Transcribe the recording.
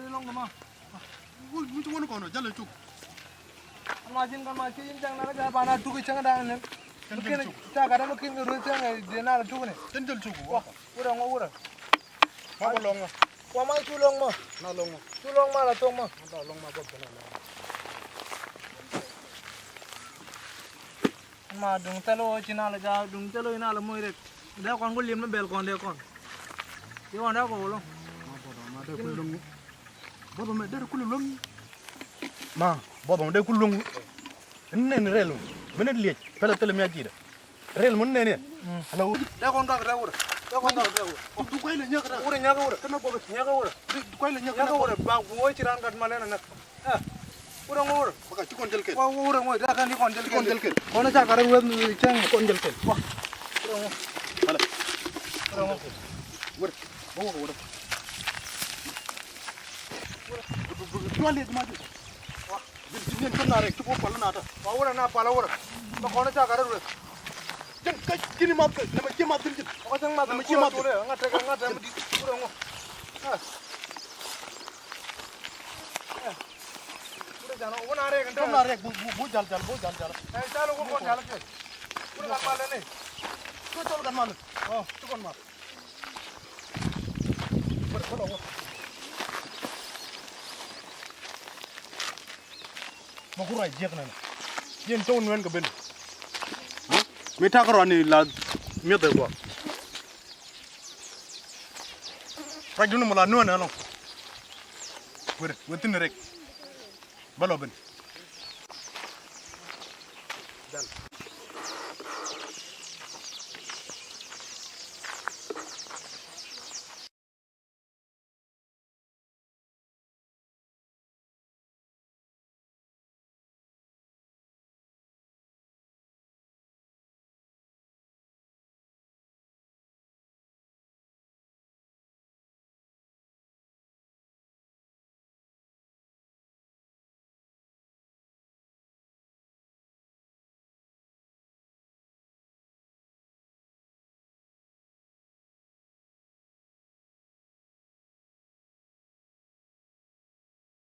Jali long kama. Mu tu wono kono jale cuk. Imagine kan macam jang nara jala bana tu kicang dah ni. Mungkin cak ada mungkin urut jang dia nara tu ni. Ten jel cuk. Wah, urang mau urang. Ma ko long. Wah mai tulong mah. Na long. Tulong malah tong mah. Na long ma ko na. Ma dung telo Cina la jauh dung telo ina la moirek. Dah kon ko lim bel kon dia kon. Dia kon dah ko long. Ma de kulung. Bodo me de kulung. Ma, bodo me de kulung. Nen relu. Benet liet. Pela tele mi akira. Rel mun ne ne. Ala u. Dah kon dah ur. Dah kon dah ur. Du koy la ñaka. Ur ñaka ur. Kana bodo Ñaka ur. du koy la ñaka. Ñaka ur. Ba wo ciran kat mana nak. Urang ur. Baka ci kon jel kel. Wah urang mo dah kan di kon jel Kon jel kel. Kon cak ada ur cang Kon jel kel. Wah. Urang mo. Ala. Urang mo. Wër. Bo ko wër. Du ale ma ju. Wah. Jel ci ñen kon na rek ci ko pal na ta. Wah urang na pala ur. Ba kon cak ada ur. Jeng kay kini ma ko dama ci ma dul ci. Apa cang ma Dama ci ma ur. Ngat di urang mo. Udah jangan uang nare kan? Kon na rek bu jal jal. Calo ko kon jalan ke. Udah kan malah nih. Ko tol kan mal. Oh, tu kon mal. Wër ko lo. Ma ko ray jeex na na. Yeen tawun wen ko ben. Mi takaro ni la mete quoi. Rajul mo la no na no. Wër wetin rek. Balo ben. Dan.